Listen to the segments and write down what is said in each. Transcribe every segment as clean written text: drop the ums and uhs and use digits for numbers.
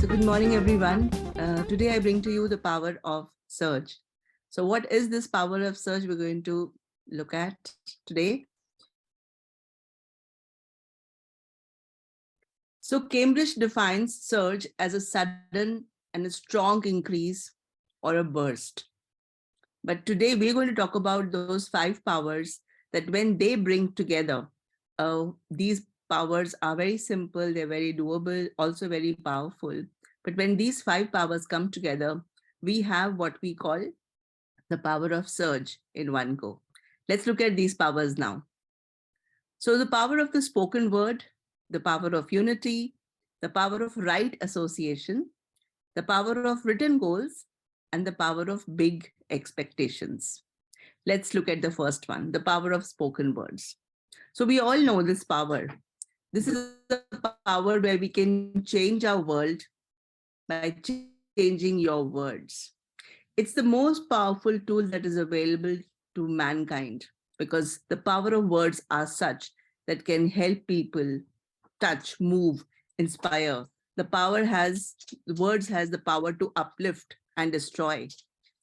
So good morning, everyone. Today I bring to you the power of search. So what is this power of search we're going to look at today? So Cambridge defines search as a sudden and a strong increase or a burst. But today we're going to talk about those 5 powers that when they bring together, these powers are very simple, they're very doable, also very powerful. But when these 5 powers come together, we have what we call the power of surge in one go. Let's look at these powers now. So the power of the spoken word, the power of unity, the power of right association, the power of written goals, and the power of big expectations. Let's look at the first one, the power of spoken words. So we all know this power. This is a power where we can change our world by changing your words. It's the most powerful tool that is available to mankind because the power of words are such that can help people touch, move, inspire. The words has the power to uplift and destroy.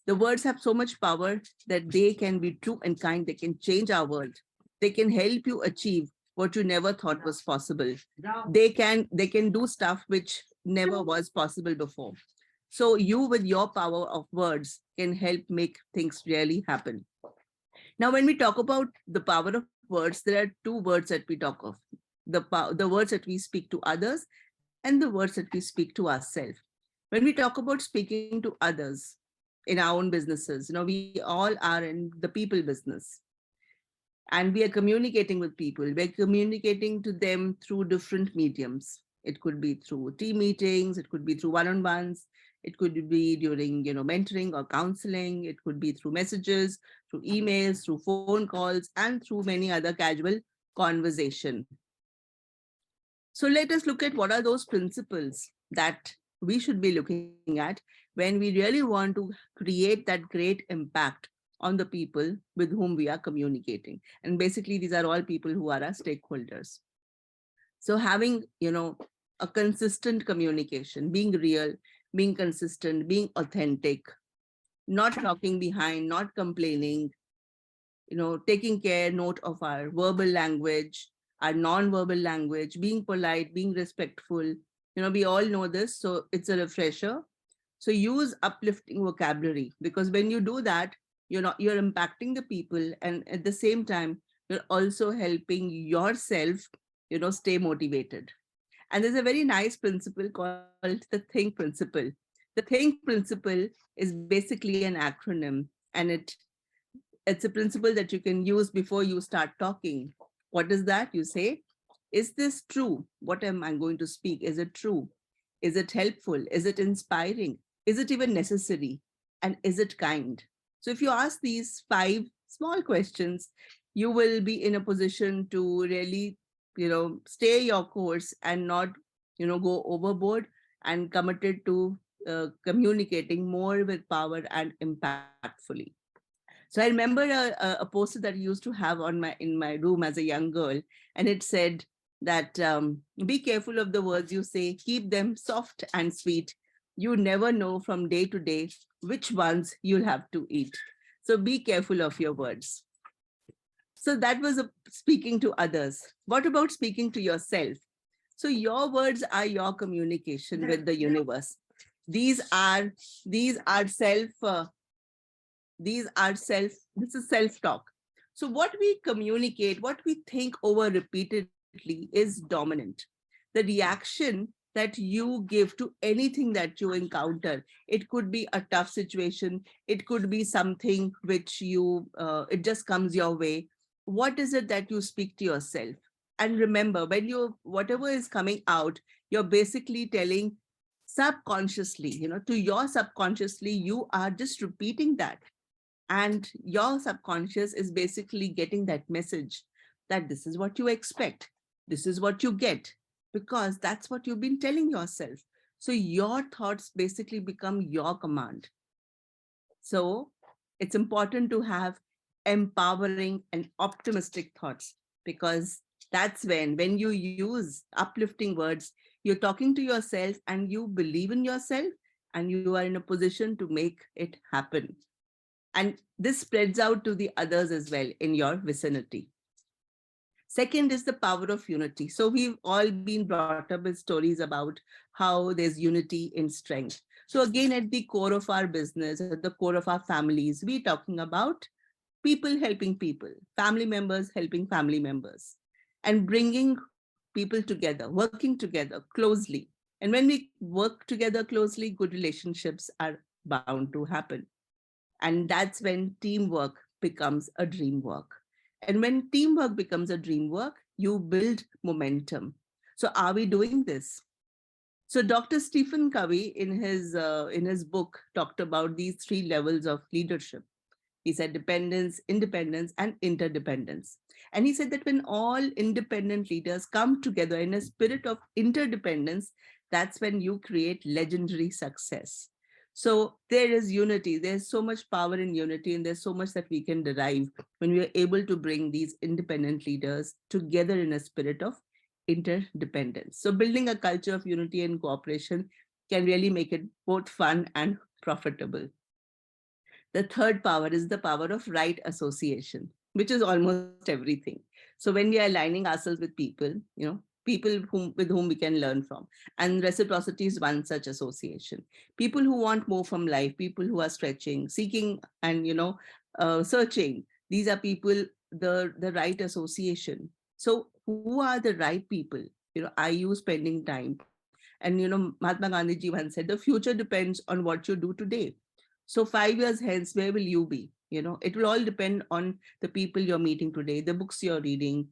The words have so much power that they can be true and kind. They can change our world. They can help you achieve what you never thought was possible. They can do stuff which never was possible before. So you with your power of words can help make things really happen. Now, when we talk about the power of words, there are 2 words that we talk of. The words that we speak to others and the words that we speak to ourselves. When we talk about speaking to others in our own businesses, we all are in the people business and we are communicating with people. We're communicating to them through different mediums. It could be through team meetings, it could be through one-on-ones, it could be during mentoring or counseling, it could be through messages, through emails, through phone calls, and through many other casual conversation. So let us look at what are those principles that we should be looking at when we really want to create that great impact on the people with whom we are communicating. And basically, these are all people who are our stakeholders. So having, a consistent communication, being real, being consistent, being authentic, not talking behind, not complaining, taking care note of our verbal language, our non-verbal language, being polite, being respectful. We all know this, so it's a refresher. So use uplifting vocabulary, because when you do that, you're impacting the people, and at the same time, you're also helping yourself, stay motivated. And there's a very nice principle called the think principle. The think principle is basically an acronym, and it's a principle that you can use before you start talking. What is that? You say, is this true? What am I going to speak? Is it true? Is it helpful? Is it inspiring? Is it even necessary? And is it kind? So if you ask these 5 small questions, you will be in a position to really, stay your course and not, go overboard, and committed to communicating more with power and impactfully. So I remember a poster that I used to have in my room as a young girl, and it said that be careful of the words you say, keep them soft and sweet. You never know from day to day which ones you'll have to eat. So be careful of your words. So that was speaking to others. What about speaking to yourself? So your words are your communication with the universe. These are self this is self-talk. So what we communicate, what we think over repeatedly is dominant. The reaction that you give to anything that you encounter, it could be a tough situation, it could be something which it just comes your way. What is it that you speak to yourself? And remember, when whatever is coming out, you're basically telling subconsciously, to your subconsciously, you are just repeating that. And your subconscious is basically getting that message that this is what you expect. This is what you get, because that's what you've been telling yourself. So your thoughts basically become your command. So it's important to have empowering and optimistic thoughts, because That's when you use uplifting words, you're talking to yourself and you believe in yourself, and you are in a position to make it happen. And this spreads out to the others as well in your vicinity. Second is the power of unity. So we've all been brought up with stories about how there's unity in strength. So again, at the core of our business, at the core of our families, we're talking about people helping people, family members helping family members, and bringing people together, working together closely. And when we work together closely, good relationships are bound to happen. And that's when teamwork becomes a dream work. And when teamwork becomes a dream work, you build momentum. So are we doing this? So Dr. Stephen Covey in his book talked about these three levels of leadership. He said dependence, independence, and interdependence. And he said that when all independent leaders come together in a spirit of interdependence, that's when you create legendary success. So there is unity. There's so much power in unity, and there's so much that we can derive when we are able to bring these independent leaders together in a spirit of interdependence. So building a culture of unity and cooperation can really make it both fun and profitable. The third power is the power of right association, which is almost everything. So when we are aligning ourselves with people, people with whom we can learn from, and reciprocity is one such association. People who want more from life, people who are stretching, seeking, and searching. These are people, the right association. So who are the right people? Are you spending time? And Mahatma Gandhi ji once said, the future depends on what you do today. So 5 years hence, where will you be? It will all depend on the people you're meeting today, the books you're reading,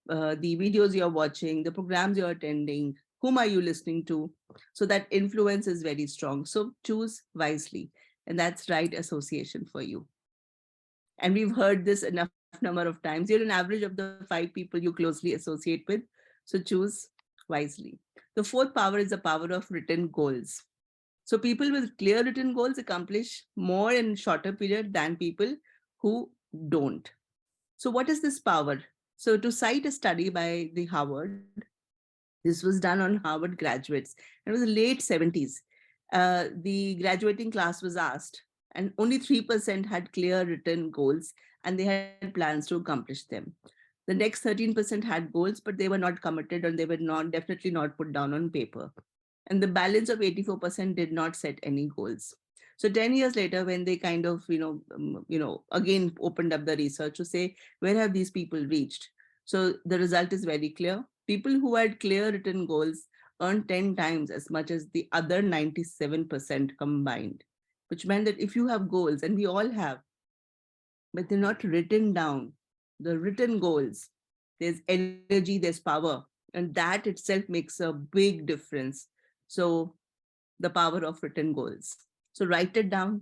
the videos you're watching, the programs you're attending, whom are you listening to? So that influence is very strong. So choose wisely. And that's right association for you. And we've heard this enough number of times. You're an average of the 5 people you closely associate with. So choose wisely. The fourth power is the power of written goals. So people with clear written goals accomplish more in shorter period than people who don't. So what is this power? So to cite a study by the Harvard, this was done on Harvard graduates. It was the late 70s. The graduating class was asked, and only 3% had clear written goals, and they had plans to accomplish them. The next 13% had goals, but they were not committed, and they were not definitely not put down on paper. And the balance of 84% did not set any goals. So 10 years later, when they kind of again opened up the research to say, where have these people reached? So the result is very clear. People who had clear written goals earned 10 times as much as the other 97% combined, which meant that if you have goals, and we all have, but they're not written down, the written goals, there's energy, there's power, and that itself makes a big difference. So the power of written goals. So write it down,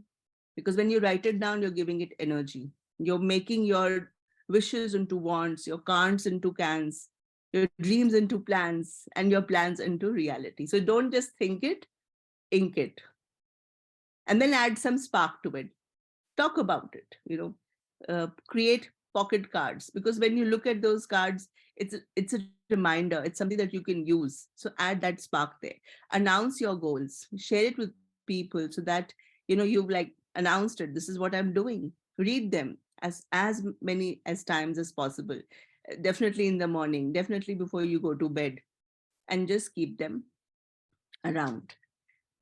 because when you write it down, you're giving it energy. You're making your wishes into wants, your can'ts into cans, your dreams into plans, and your plans into reality. So don't just think it, ink it, and then add some spark to it. Talk about it, create pocket cards, because when you look at those cards, it's a reminder, it's something that you can use. So add that spark there. Announce your goals, share it with people, so that you've like announced it, this is what I'm doing. Read them as many as times as possible. Definitely in the morning, definitely before you go to bed, and just keep them around.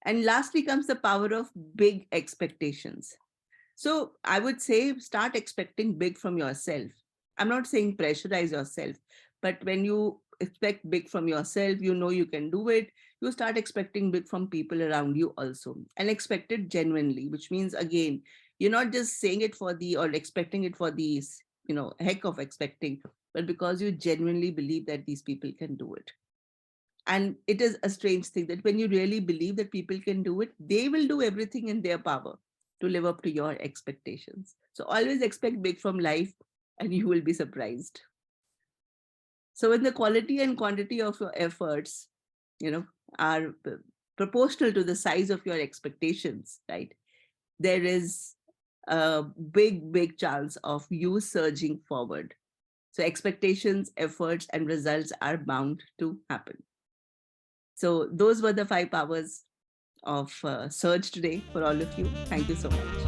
And lastly comes the power of big expectations. So I would say start expecting big from yourself. I'm not saying pressurize yourself, but when you expect big from yourself, you can do it. You start expecting big from people around you also, and expect it genuinely, which means again, you're not just saying it for the or expecting it for these, heck of expecting, but because you genuinely believe that these people can do it. And it is a strange thing that when you really believe that people can do it, they will do everything in their power to live up to your expectations. So always expect big from life, and you will be surprised. So when the quality and quantity of your efforts, are proportional to the size of your expectations, right? There is a big chance of you surging forward. So expectations, efforts, and results are bound to happen. So those were the 5 powers of surge today for all of you. Thank you so much.